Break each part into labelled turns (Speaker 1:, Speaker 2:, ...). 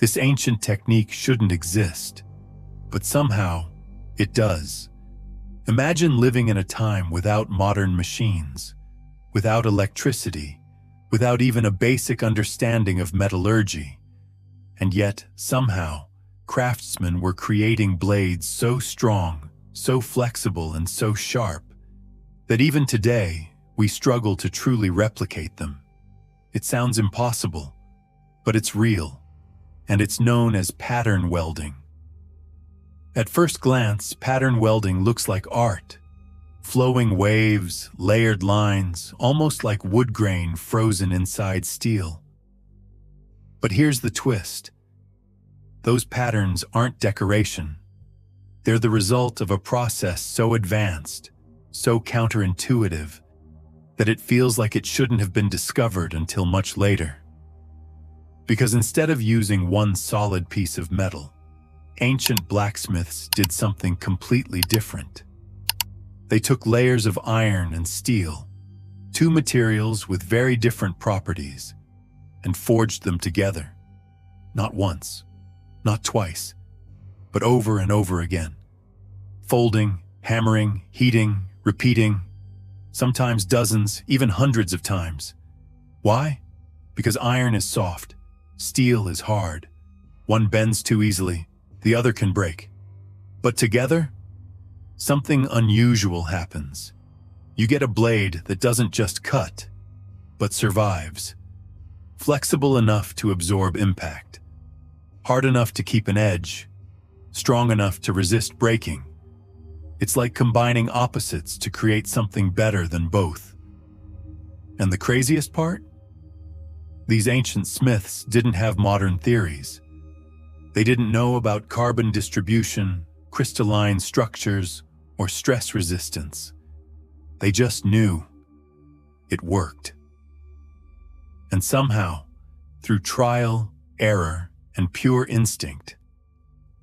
Speaker 1: This ancient technique shouldn't exist, but somehow it does. Imagine living in a time without modern machines, without electricity, without even a basic understanding of metallurgy. And yet, somehow, craftsmen were creating blades so strong, so flexible, and so sharp that even today, we struggle to truly replicate them. It sounds impossible, but it's real, and it's known as pattern welding. At first glance, pattern welding looks like art. Flowing waves, layered lines, almost like wood grain frozen inside steel. But here's the twist. Those patterns aren't decoration. They're the result of a process so advanced, so counterintuitive, that it feels like it shouldn't have been discovered until much later. Because instead of using one solid piece of metal, ancient blacksmiths did something completely different. They took layers of iron and steel, two materials with very different properties, and forged them together. Not once, not twice, but over and over again. Folding, hammering, heating, repeating, sometimes dozens, even hundreds of times. Why? Because iron is soft, steel is hard. One bends too easily, the other can break. But together, something unusual happens. You get a blade that doesn't just cut, but survives. Flexible enough to absorb impact. Hard enough to keep an edge. Strong enough to resist breaking. It's like combining opposites to create something better than both. And the craziest part? These ancient smiths didn't have modern theories. They didn't know about carbon distribution, crystalline structures, or stress resistance. They just knew it worked. And somehow, through trial, error, and pure instinct,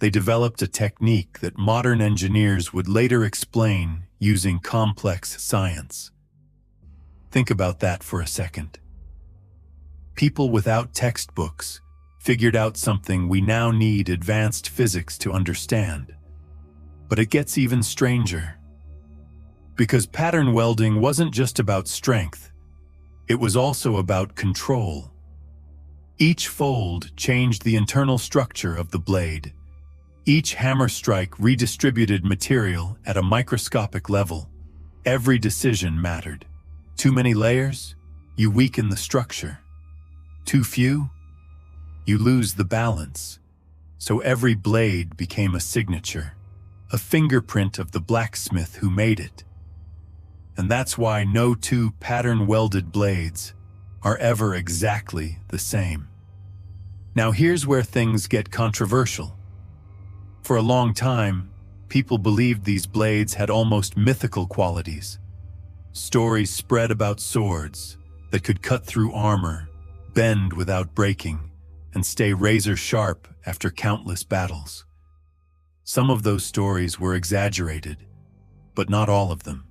Speaker 1: they developed a technique that modern engineers would later explain using complex science. Think about that for a second. People without textbooks figured out something we now need advanced physics to understand. But it gets even stranger. Because pattern welding wasn't just about strength, it was also about control. Each fold changed the internal structure of the blade. Each hammer strike redistributed material at a microscopic level. Every decision mattered. Too many layers? You weaken the structure. Too few? You lose the balance. So every blade became a signature, a fingerprint of the blacksmith who made it. And that's why no two pattern-welded blades are ever exactly the same. Now here's where things get controversial. For a long time, people believed these blades had almost mythical qualities. Stories spread about swords that could cut through armor, bend without breaking, and stay razor-sharp after countless battles. Some of those stories were exaggerated, but not all of them.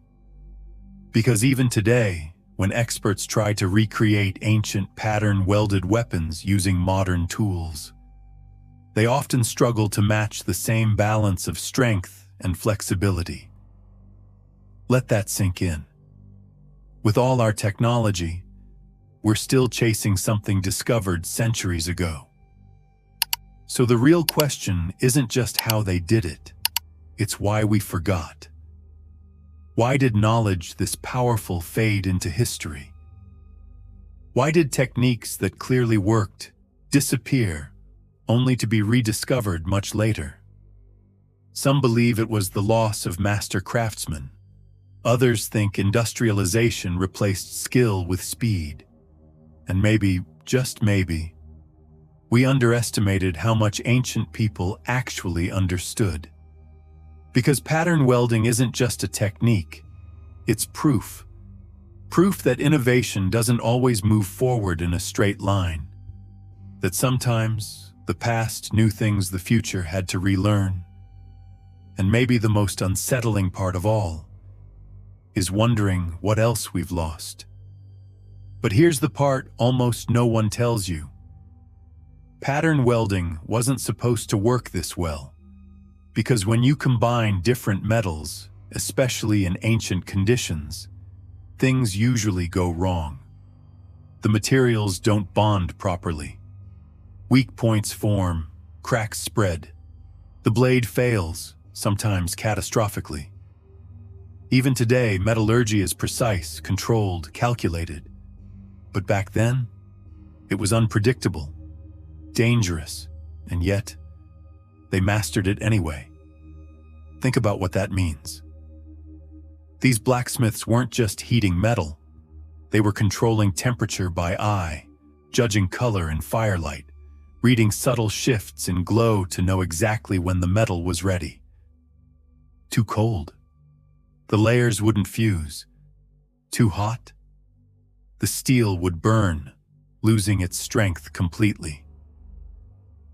Speaker 1: Because even today, when experts try to recreate ancient pattern-welded weapons using modern tools, they often struggle to match the same balance of strength and flexibility. Let that sink in. With all our technology, we're still chasing something discovered centuries ago. So the real question isn't just how they did it, it's why we forgot. Why did knowledge this powerful fade into history? Why did techniques that clearly worked disappear, only to be rediscovered much later? Some believe it was the loss of master craftsmen. Others think industrialization replaced skill with speed. And maybe, just maybe, we underestimated how much ancient people actually understood. Because pattern welding isn't just a technique, it's proof. Proof that innovation doesn't always move forward in a straight line. That sometimes the past knew things the future had to relearn. And maybe the most unsettling part of all is wondering what else we've lost. But here's the part almost no one tells you. Pattern welding wasn't supposed to work this well, because when you combine different metals, especially in ancient conditions, things usually go wrong. The materials don't bond properly. Weak points form, cracks spread. The blade fails, sometimes catastrophically. Even today, metallurgy is precise, controlled, calculated. But back then, it was unpredictable, dangerous, and yet, they mastered it anyway. Think about what that means. These blacksmiths weren't just heating metal. They were controlling temperature by eye, judging color in firelight, reading subtle shifts in glow to know exactly when the metal was ready. Too cold. The layers wouldn't fuse. Too hot. The steel would burn, losing its strength completely.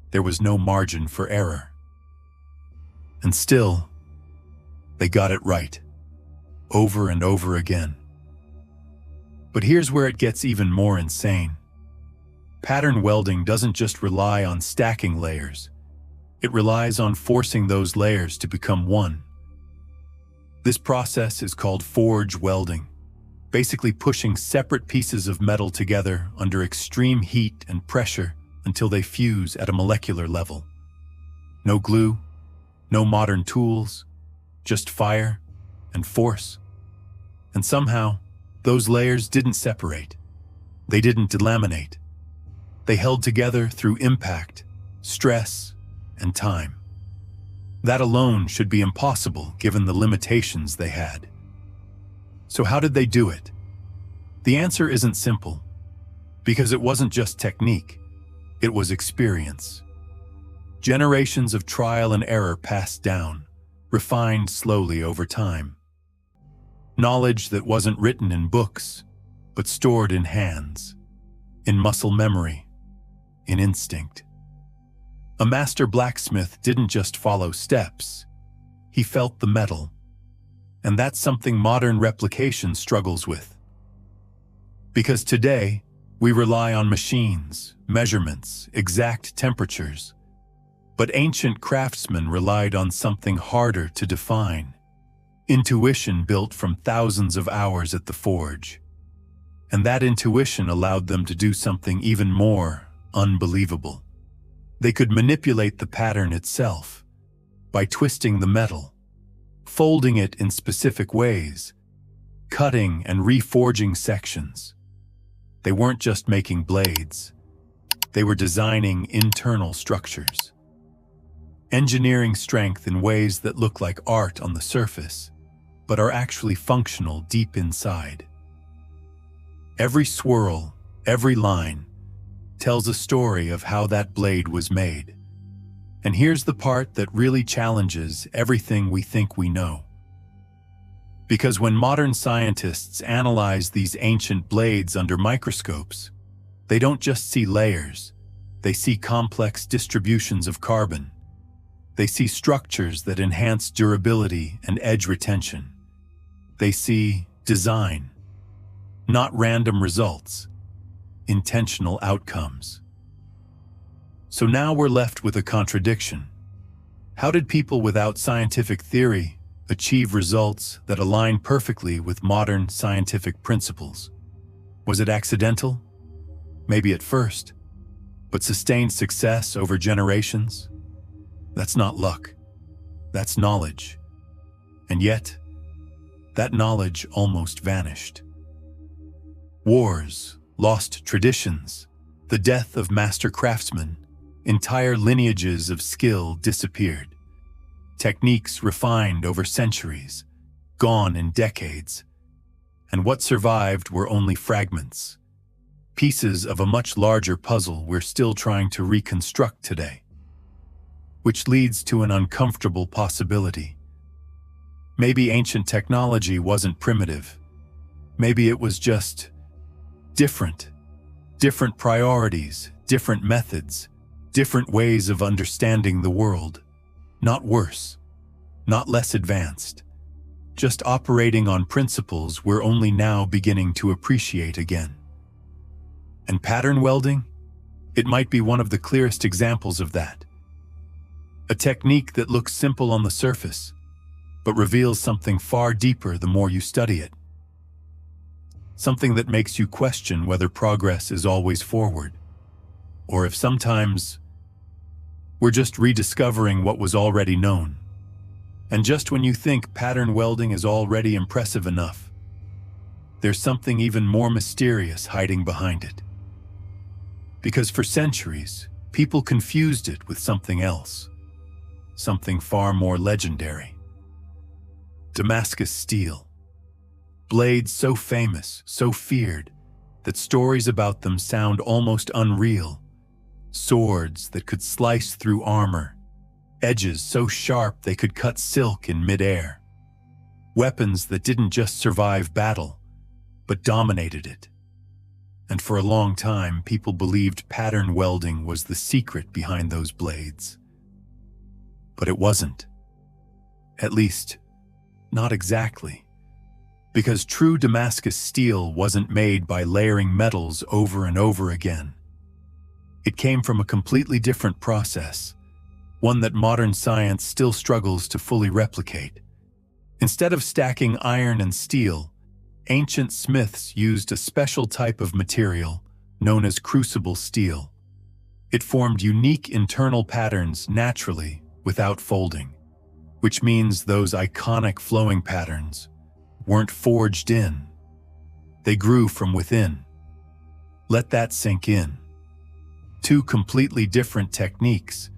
Speaker 1: There was no margin for error. And still, they got it right, over and over again. But here's where it gets even more insane. Pattern welding doesn't just rely on stacking layers. It relies on forcing those layers to become one. This process is called forge welding, basically pushing separate pieces of metal together under extreme heat and pressure until they fuse at a molecular level. No glue, no modern tools, just fire and force. And somehow, those layers didn't separate. They didn't delaminate. They held together through impact, stress, and time. That alone should be impossible given the limitations they had. So how did they do it? The answer isn't simple, because it wasn't just technique, it was experience. Generations of trial and error passed down, refined slowly over time. Knowledge that wasn't written in books, but stored in hands, in muscle memory, in instinct. A master blacksmith didn't just follow steps, he felt the metal. And that's something modern replication struggles with. Because today, we rely on machines, measurements, exact temperatures. But ancient craftsmen relied on something harder to define. Intuition built from thousands of hours at the forge. And that intuition allowed them to do something even more unbelievable. They could manipulate the pattern itself by twisting the metal, folding it in specific ways, cutting and reforging sections. They weren't just making blades, they were designing internal structures, engineering strength in ways that look like art on the surface, but are actually functional deep inside. Every swirl, every line, tells a story of how that blade was made. And here's the part that really challenges everything we think we know. Because when modern scientists analyze these ancient blades under microscopes, they don't just see layers, they see complex distributions of carbon. They see structures that enhance durability and edge retention. They see design, not random results, intentional outcomes. So now we're left with a contradiction. How did people without scientific theory achieve results that align perfectly with modern scientific principles? Was it accidental? Maybe at first, but sustained success over generations? That's not luck. That's knowledge. And yet, that knowledge almost vanished. Wars, lost traditions, the death of master craftsmen, entire lineages of skill disappeared. Techniques refined over centuries, gone in decades. And what survived were only fragments, pieces of a much larger puzzle we're still trying to reconstruct today. Which leads to an uncomfortable possibility. Maybe ancient technology wasn't primitive. Maybe it was just different. Different priorities, different methods, different ways of understanding the world. Not worse, not less advanced. Just operating on principles we're only now beginning to appreciate again. And pattern welding? It might be one of the clearest examples of that. A technique that looks simple on the surface, but reveals something far deeper the more you study it. Something that makes you question whether progress is always forward, or if sometimes we're just rediscovering what was already known. And just when you think pattern welding is already impressive enough, there's something even more mysterious hiding behind it. Because for centuries, people confused it with something else, something far more legendary. Damascus steel. Blades so famous, so feared, that stories about them sound almost unreal. Swords that could slice through armor, edges so sharp they could cut silk in midair. Weapons that didn't just survive battle, but dominated it. And for a long time, people believed pattern welding was the secret behind those blades. But it wasn't. At least, not exactly. Because true Damascus steel wasn't made by layering metals over and over again. It came from a completely different process, one that modern science still struggles to fully replicate. Instead of stacking iron and steel, ancient smiths used a special type of material known as crucible steel. It formed unique internal patterns naturally without folding, which means those iconic flowing patterns weren't forged in. They grew from within. Let that sink in. Two completely different techniques,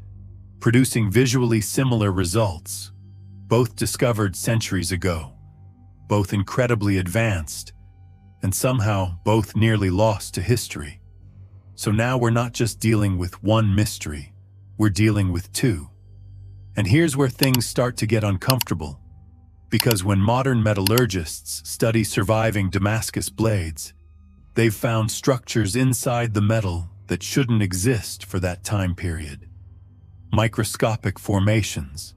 Speaker 1: producing visually similar results, both discovered centuries ago, both incredibly advanced, and somehow both nearly lost to history. So now we're not just dealing with one mystery, we're dealing with two. And here's where things start to get uncomfortable, because when modern metallurgists study surviving Damascus blades, they've found structures inside the metal that shouldn't exist for that time period. Microscopic formations,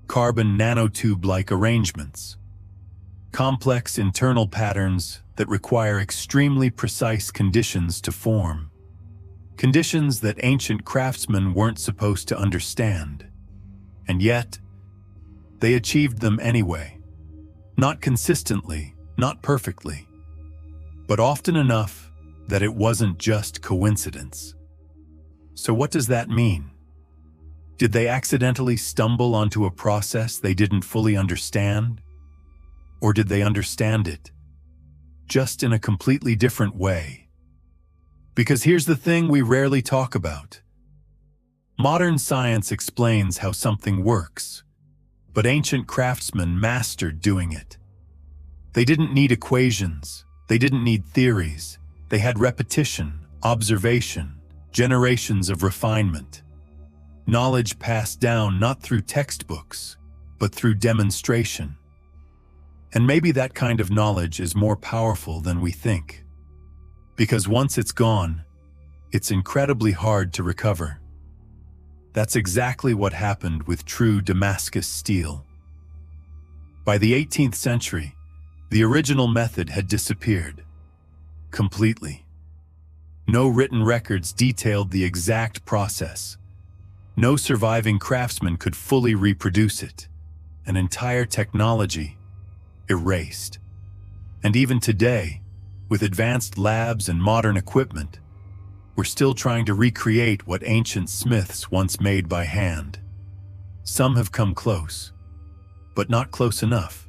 Speaker 1: carbon nanotube-like arrangements, complex internal patterns that require extremely precise conditions to form. Conditions that ancient craftsmen weren't supposed to understand. And yet, they achieved them anyway. Not consistently, not perfectly, but often enough that it wasn't just coincidence. So what does that mean? Did they accidentally stumble onto a process they didn't fully understand? Or did they understand it, just in a completely different way? Because here's the thing we rarely talk about. Modern science explains how something works, but ancient craftsmen mastered doing it. They didn't need equations, they didn't need theories, they had repetition, observation, generations of refinement. Knowledge passed down not through textbooks, but through demonstration. And maybe that kind of knowledge is more powerful than we think. Because once it's gone, it's incredibly hard to recover. That's exactly what happened with true Damascus steel. By the 18th century, the original method had disappeared. Completely. No written records detailed the exact process. No surviving craftsman could fully reproduce it. An entire technology erased. And even today, with advanced labs and modern equipment, we're still trying to recreate what ancient smiths once made by hand. Some have come close, but not close enough.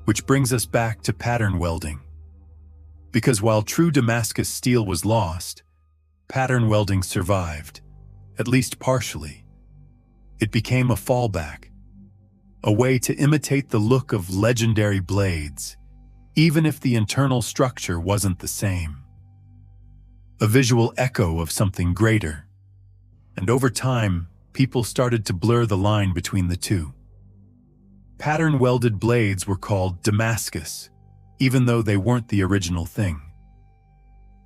Speaker 1: Which brings us back to pattern welding. Because while true Damascus steel was lost, pattern welding survived, at least partially. It became a fallback, a way to imitate the look of legendary blades, even if the internal structure wasn't the same. A visual echo of something greater. And over time, people started to blur the line between the two. Pattern-welded blades were called Damascus, even though they weren't the original thing.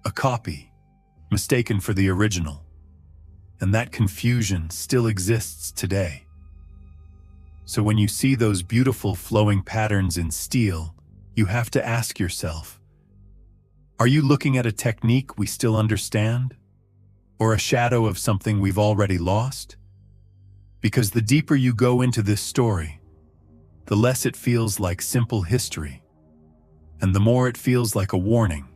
Speaker 1: A copy, mistaken for the original. And that confusion still exists today. So when you see those beautiful flowing patterns in steel, you have to ask yourself, are you looking at a technique we still understand? Or a shadow of something we've already lost? Because the deeper you go into this story, the less it feels like simple history, and the more it feels like a warning,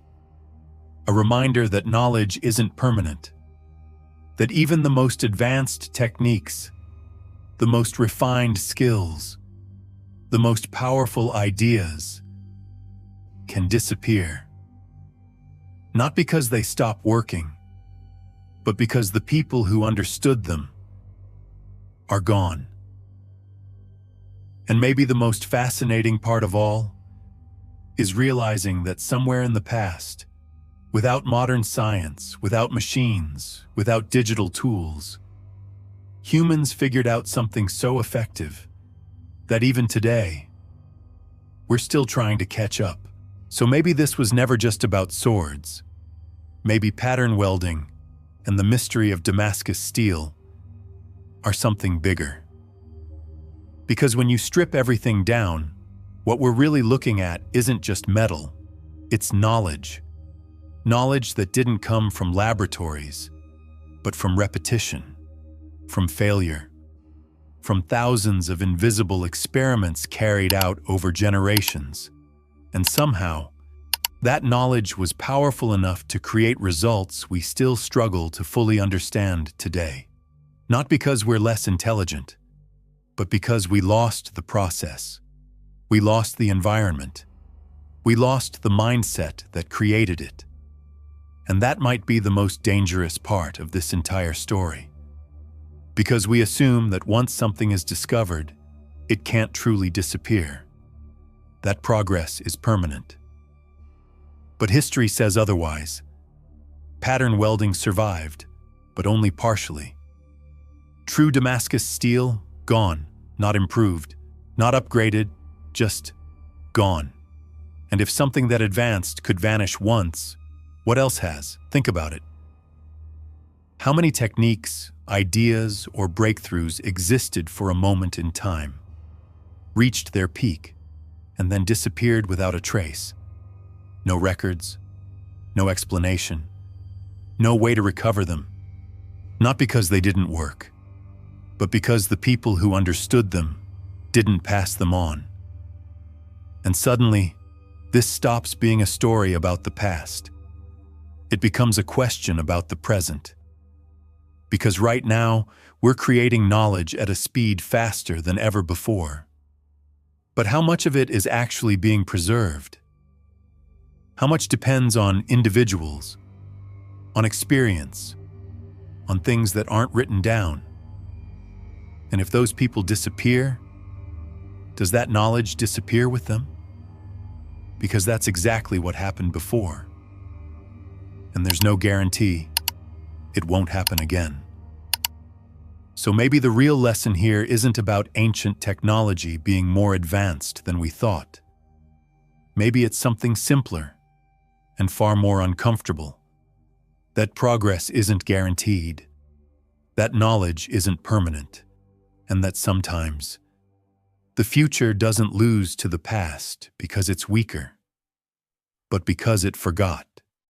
Speaker 1: a reminder that knowledge isn't permanent, that even the most advanced techniques, the most refined skills, the most powerful ideas can disappear. Not because they stop working, but because the people who understood them are gone. And maybe the most fascinating part of all is realizing that somewhere in the past, without modern science, without machines, without digital tools, humans figured out something so effective that even today, we're still trying to catch up. So maybe this was never just about swords. Maybe pattern welding and the mystery of Damascus steel are something bigger. Because when you strip everything down, what we're really looking at isn't just metal, it's knowledge. Knowledge that didn't come from laboratories, but from repetition, from failure, from thousands of invisible experiments carried out over generations. And somehow, that knowledge was powerful enough to create results we still struggle to fully understand today. Not because we're less intelligent, but because we lost the process. We lost the environment. We lost the mindset that created it. And that might be the most dangerous part of this entire story. Because we assume that once something is discovered, it can't truly disappear. That progress is permanent. But history says otherwise. Pattern welding survived, but only partially. True Damascus steel, gone, not improved, not upgraded, just gone. And if something that advanced could vanish once, what else has? Think about it. How many techniques, ideas, or breakthroughs existed for a moment in time, reached their peak, and then disappeared without a trace? No records, no explanation, no way to recover them. Not because they didn't work, but because the people who understood them didn't pass them on. And suddenly, this stops being a story about the past. It becomes a question about the present. Because right now, we're creating knowledge at a speed faster than ever before. But how much of it is actually being preserved? How much depends on individuals, on experience, on things that aren't written down? And if those people disappear, does that knowledge disappear with them? Because that's exactly what happened before. And there's no guarantee it won't happen again. So maybe the real lesson here isn't about ancient technology being more advanced than we thought. Maybe it's something simpler and far more uncomfortable. That progress isn't guaranteed, that knowledge isn't permanent, and that sometimes the future doesn't lose to the past because it's weaker, but because it forgot.